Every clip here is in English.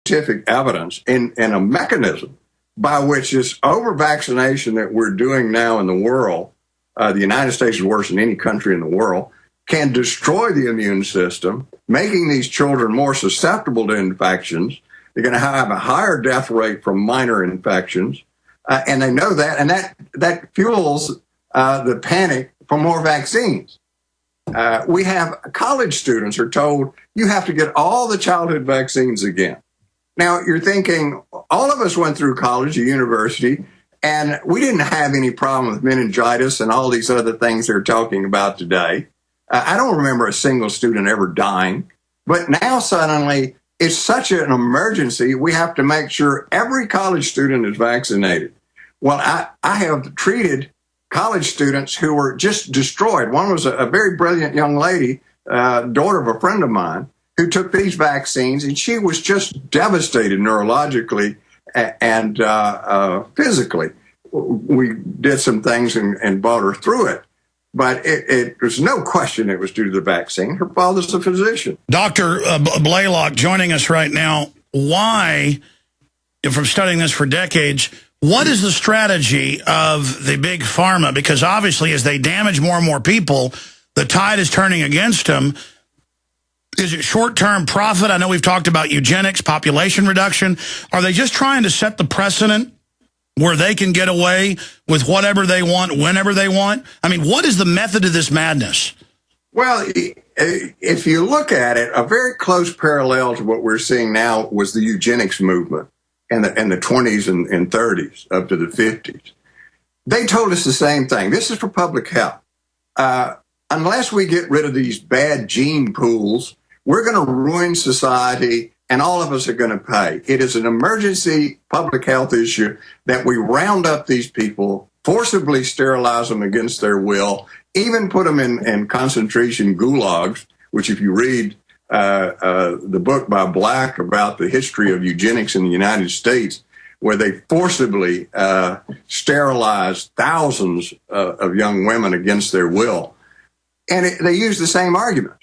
scientific evidence and a mechanism by which this over-vaccination that we're doing now in the world, the United States is worse than any country in the world, can destroy the immune system, making these children more susceptible to infections. They're going to have a higher death rate from minor infections, and they know that, and that fuels the panic for more vaccines. We have college students are told you have to get all the childhood vaccines again. Now, you're thinking, all of us went through college or university, and we didn't have any problem with meningitis and all these other things they're talking about today. I don't remember a single student ever dying. But now suddenly, it's such an emergency, we have to make sure every college student is vaccinated. Well, I have treated college students who were just destroyed. One was a very brilliant young lady, daughter of a friend of mine, who took these vaccines, and she was just devastated neurologically and physically. We did some things and brought her through it. But there's no question it was due to the vaccine. Her father's a physician. Dr. Blaylock joining us right now. Why, from studying this for decades, what is the strategy of the big pharma? Because obviously as they damage more and more people, the tide is turning against them. Is it short-term profit? I know we've talked about eugenics, population reduction. Are they just trying to set the precedent where they can get away with whatever they want, whenever they want? I mean, what is the method of this madness? Well, if you look at it, a very close parallel to what we're seeing now was the eugenics movement in the 20s and 30s up to the 50s. They told us the same thing. This is for public health. Unless we get rid of these bad gene pools, we're going to ruin society, and all of us are going to pay. It is an emergency public health issue that we round up these people, forcibly sterilize them against their will, even put them in concentration gulags, which if you read the book by Black about the history of eugenics in the United States, where they forcibly sterilized thousands of young women against their will. And they use the same argument.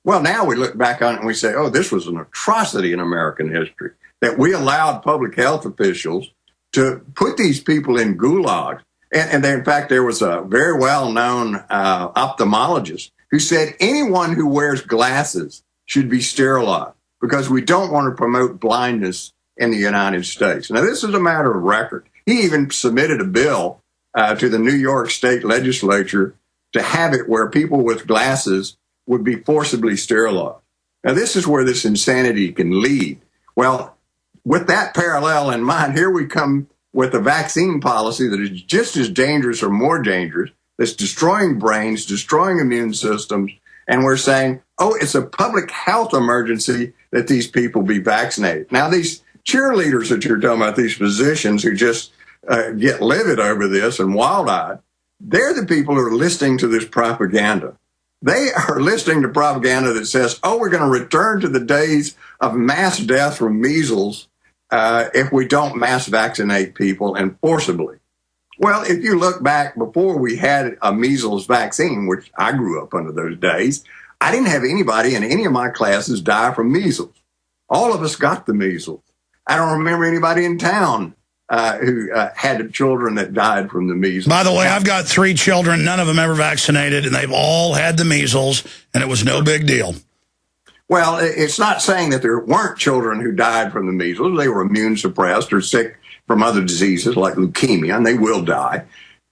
Well, now we look back on it and we say, oh, this was an atrocity in American history, that we allowed public health officials to put these people in gulags. And in fact, there was a very well-known ophthalmologist who said anyone who wears glasses should be sterilized because we don't want to promote blindness in the United States. Now, this is a matter of record. He even submitted a bill to the New York State legislature to have it where people with glasses would be forcibly sterilized. Now, this is where this insanity can lead. Well, with that parallel in mind, here we come with a vaccine policy that is just as dangerous or more dangerous, that's destroying brains, destroying immune systems, and we're saying, oh, it's a public health emergency that these people be vaccinated. Now, these cheerleaders that you're talking about, these physicians who just get livid over this and wild-eyed, they're the people who are listening to this propaganda. They are listening to propaganda that says, oh, we're going to return to the days of mass death from measles if we don't mass vaccinate people and forcibly. Well, if you look back before we had a measles vaccine, which I grew up under those days, I didn't have anybody in any of my classes die from measles. All of us got the measles. I don't remember anybody in town who had children that died from the measles. By the way, I've got 3 children, none of them ever vaccinated, and they've all had the measles, and it was no big deal. Well, it's not saying that there weren't children who died from the measles. They were immune suppressed or sick from other diseases like leukemia, and they will die.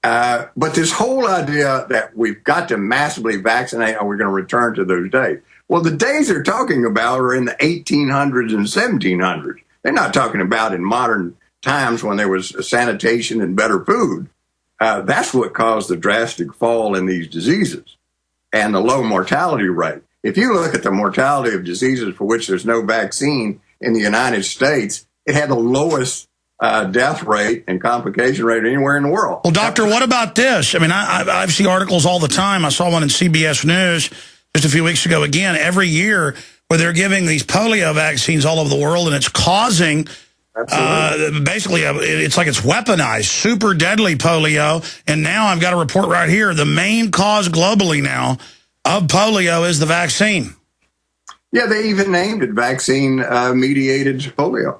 But this whole idea that we've got to massively vaccinate or we're going to return to those days. Well, the days they're talking about are in the 1800s and 1700s. They're not talking about in modern times when there was sanitation and better food. That's what caused the drastic fall in these diseases and the low mortality rate. If you look at the mortality of diseases for which there's no vaccine in the United States, it had the lowest death rate and complication rate anywhere in the world. Well, doctor, what about this? I mean, I see articles all the time. I saw one in CBS News just a few weeks ago, again, every year, where they're giving these polio vaccines all over the world, and it's causing basically, it's like it's weaponized, super deadly polio. And now I've got a report right here. The main cause globally now of polio is the vaccine. Yeah, they even named it vaccine-mediated polio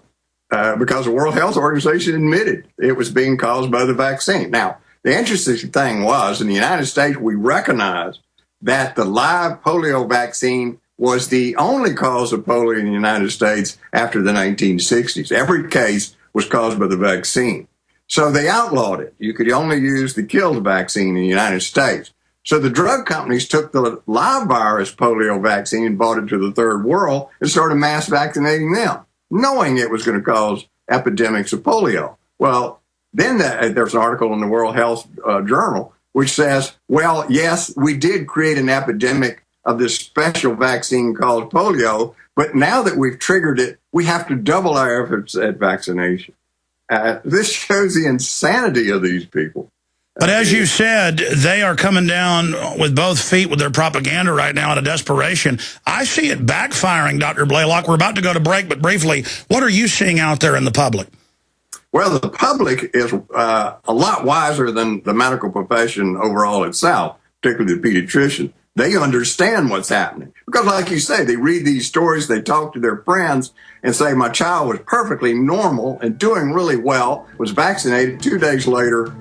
because the World Health Organization admitted it was being caused by the vaccine. Now, the interesting thing was, in the United States, we recognized that the live polio vaccine was the only cause of polio in the United States after the 1960s. Every case was caused by the vaccine. So they outlawed it. You could only use the killed vaccine in the United States. So the drug companies took the live virus polio vaccine and brought it to the third world and started mass vaccinating them, knowing it was going to cause epidemics of polio. Well, then there's an article in the World Health Journal which says, well, yes, we did create an epidemic of this special vaccine called polio, but now that we've triggered it, we have to double our efforts at vaccination. This shows the insanity of these people. But as you said, they are coming down with both feet with their propaganda right now out of desperation. I see it backfiring, Dr. Blaylock. We're about to go to break, but briefly, what are you seeing out there in the public? Well, the public is a lot wiser than the medical profession overall itself, particularly the pediatrician. They understand what's happening. Because like you say, they read these stories, they talk to their friends and say, my child was perfectly normal and doing really well, was vaccinated. 2 days later,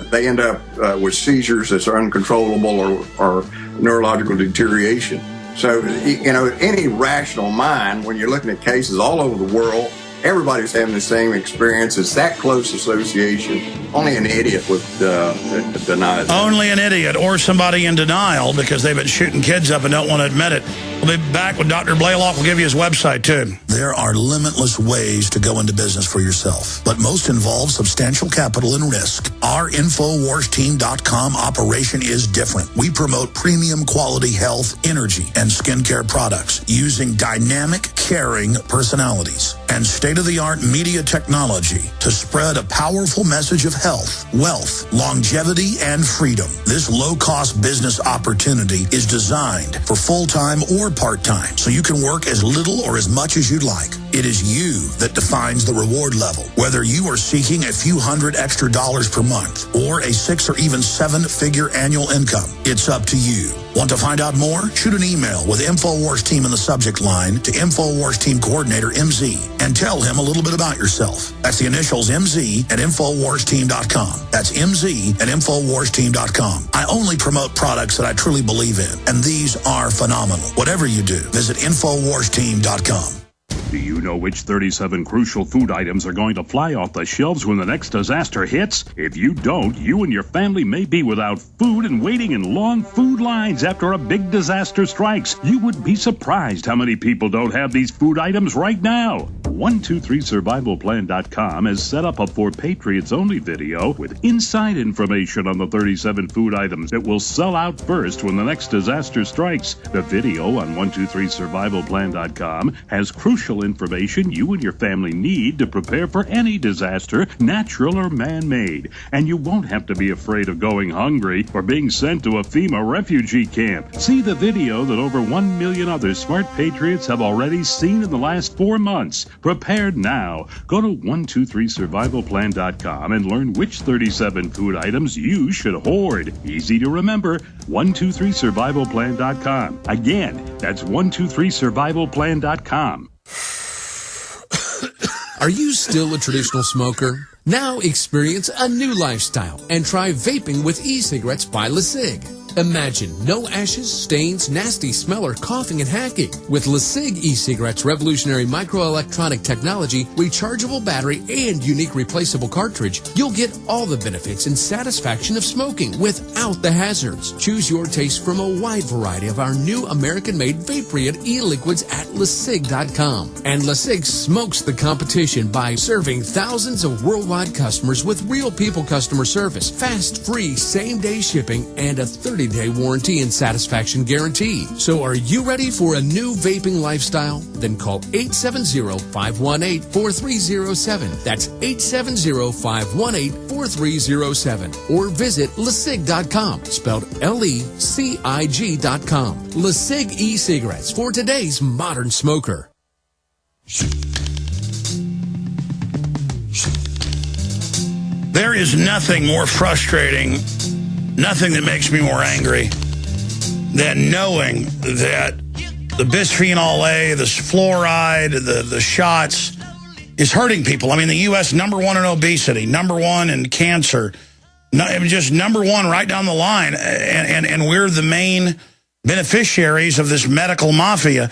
they end up with seizures that's uncontrollable or neurological deterioration. So, you know, any rational mind, when you're looking at cases all over the world, everybody's having the same experience. It's that close association. Only an idiot would deny that. Only an idiot or somebody in denial because they've been shooting kids up and don't want to admit it. We'll be back with Dr. Blaylock. We'll give you his website, too. There are limitless ways to go into business for yourself, but most involve substantial capital and risk. Our InfoWarsTeam.com operation is different. We promote premium quality health, energy, and skincare products using dynamic, caring personalities and state-of-the-art media technology to spread a powerful message of health, wealth, longevity, and freedom. This low-cost business opportunity is designed for full-time or part-time, so you can work as little or as much as you'd like. It is you that defines the reward level. Whether you are seeking a few $100 extra per month or a 6 or even 7-figure annual income, it's up to you. Want to find out more? Shoot an email with InfoWars Team in the subject line to InfoWars Team Coordinator MZ and tell him a little bit about yourself. That's the initials MZ at InfoWarsTeam.com. That's MZ at InfoWarsTeam.com. I only promote products that I truly believe in, and these are phenomenal. Whatever you do, visit InfoWarsTeam.com. Do you know which 37 crucial food items are going to fly off the shelves when the next disaster hits? If you don't, you and your family may be without food and waiting in long food lines after a big disaster strikes. You would be surprised how many people don't have these food items right now. 123survivalplan.com has set up a For Patriots Only video with inside information on the 37 food items that will sell out first when the next disaster strikes. The video on 123survivalplan.com has crucial information you and your family need to prepare for any disaster, natural or man-made. And you won't have to be afraid of going hungry or being sent to a FEMA refugee camp. See the video that over 1 million other smart patriots have already seen in the last 4 months. Prepared now. Go to 123survivalplan.com and learn which 37 food items you should hoard. Easy to remember, 123survivalplan.com. Again, that's 123survivalplan.com. Are you still a traditional smoker? Now experience a new lifestyle and try vaping with e-cigarettes by LeSig. Imagine no ashes, stains, nasty smell, or coughing and hacking. With LeSig e-cigarettes' revolutionary microelectronic technology, rechargeable battery, and unique replaceable cartridge, you'll get all the benefits and satisfaction of smoking without the hazards. Choose your taste from a wide variety of our new American-made vape-free e-liquids at LeSig.com. And LeSig smokes the competition by serving thousands of worldwide customers with real people customer service, fast, free, same-day shipping, and a 30-day warranty and satisfaction guarantee. So are you ready for a new vaping lifestyle? Then call 870-518-4307. That's 870-518-4307. Or visit LeSig.com, spelled LECIG.com. LeSig e-cigarettes for today's modern smoker. There is nothing more frustrating, nothing that makes me more angry than knowing that the bisphenol A, the fluoride, the shots is hurting people. I mean, the U.S. #1 in obesity, #1 in cancer, just #1 right down the line. And we're the main beneficiaries of this medical mafia.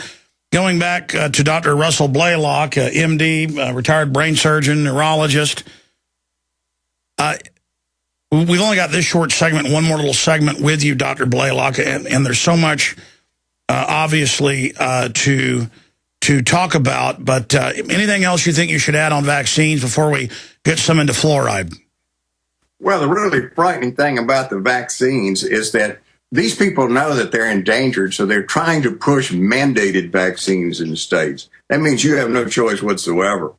Going back to Dr. Russell Blaylock, MD, retired brain surgeon, neurologist. We've only got this short segment, one more little segment with you, Dr. Blaylock, and there's so much, obviously, to talk about. But anything else you think you should add on vaccines before we get some into fluoride? Well, the really frightening thing about the vaccines is that these people know that they're endangered, so they're trying to push mandated vaccines in the states. That means you have no choice whatsoever.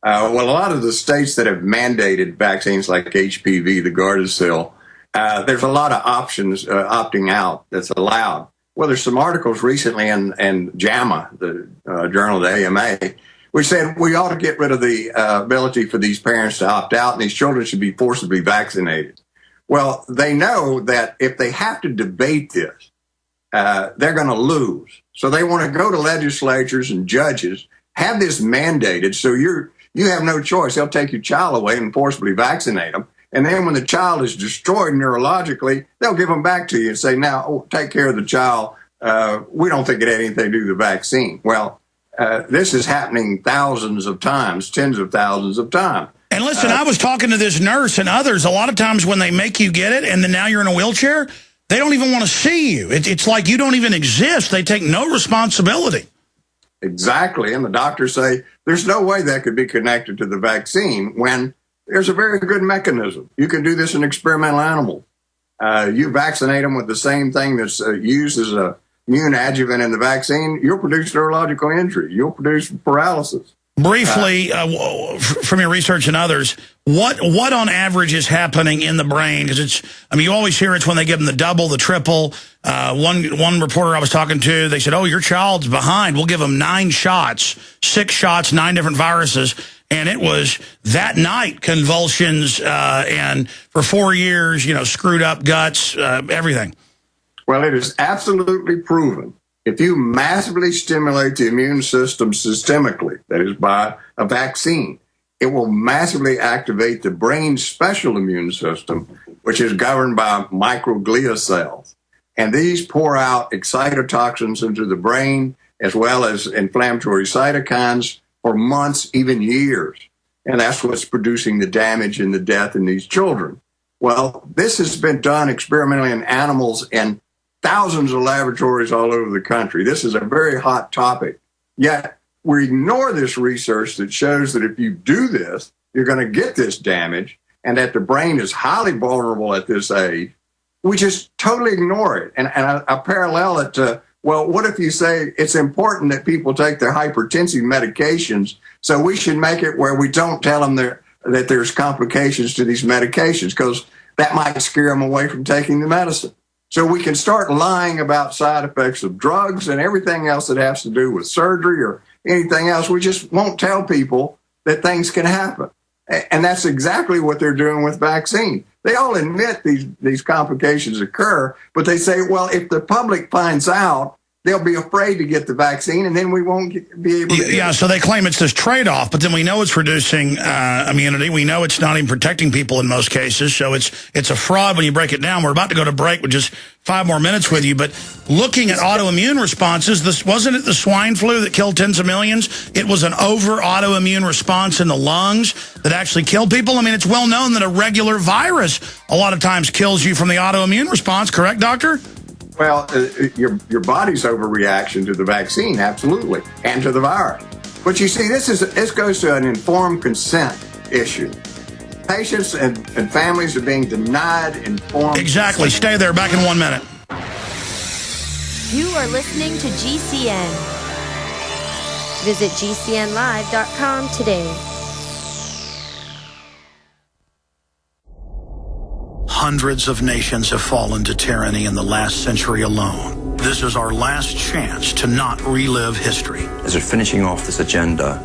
Well, a lot of the states that have mandated vaccines like HPV, the Gardasil, there's a lot of options opting out that's allowed. Well, there's some articles recently in JAMA, the journal of the AMA, which said we ought to get rid of the ability for these parents to opt out and these children should be forcibly vaccinated. Well, they know that if they have to debate this, they're going to lose. So they want to go to legislatures and judges, have this mandated, so you have no choice. They'll take your child away and forcibly vaccinate them. And then when the child is destroyed neurologically, they'll give them back to you and say, now, take care of the child. We don't think it had anything to do with the vaccine. Well, this is happening thousands of times, tens of thousands of times. And listen, I was talking to this nurse and others. A lot of times when they make you get it and then now you're in a wheelchair, they don't even want to see you. It's like you don't even exist. They take no responsibility. Exactly. And the doctors say there's no way that could be connected to the vaccine when there's a very good mechanism. You can do this in experimental animals. You vaccinate them with the same thing that's used as a immune adjuvant in the vaccine, you'll produce neurological injury. You'll produce paralysis. Briefly, from your research and others, what on average is happening in the brain? Because it's, I mean, you always hear it's when they give them the double, the triple. One reporter I was talking to, they said, oh, your child's behind. We'll give them 9 shots, 6 shots, 9 different viruses. And it was that night, convulsions, and for 4 years, you know, screwed up guts, everything. Well, it is absolutely proven. If you massively stimulate the immune system systemically, that is by a vaccine, it will massively activate the brain's special immune system, which is governed by microglia cells. And these pour out excitotoxins into the brain, as well as inflammatory cytokines for months, even years. And that's what's producing the damage and the death in these children. Well, this has been done experimentally in animals and thousands of laboratories all over the country. This is a very hot topic. Yet we ignore this research that shows that if you do this, you're going to get this damage and that the brain is highly vulnerable at this age. We just totally ignore it. And I parallel it to, well, what if you say it's important that people take their hypertensive medications, so we should make it where we don't tell them that there's complications to these medications because that might scare them away from taking the medicine. So we can start lying about side effects of drugs and everything else that has to do with surgery or anything else. We just won't tell people that things can happen. And that's exactly what they're doing with vaccine. They all admit these complications occur, but they say, well, if the public finds out, they'll be afraid to get the vaccine, and then we won't be able to. Yeah, so they claim it's this trade-off, but then we know it's reducing immunity. We know it's not even protecting people in most cases, so it's a fraud when you break it down. We're about to go to break with just 5 more minutes with you, but looking at autoimmune responses, this wasn't it the swine flu that killed tens of millions? It was an over-autoimmune response in the lungs that actually killed people. I mean, it's well known that a regular virus a lot of times kills you from the autoimmune response, correct, doctor? Well, your body's overreaction to the vaccine, absolutely, and to the virus. But you see, this goes to an informed consent issue. Patients and families are being denied informed Exactly. consent. Stay there. Back in 1 minute. You are listening to GCN. Visit GCNlive.com today. Hundreds of nations have fallen to tyranny in the last century alone. This is our last chance to not relive history. As we're finishing off this agenda,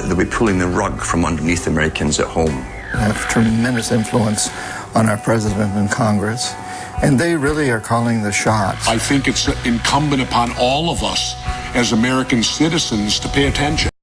they'll be pulling the rug from underneath Americans at home. We have tremendous influence on our president and Congress. and they really are calling the shots. I think it's incumbent upon all of us as American citizens to pay attention.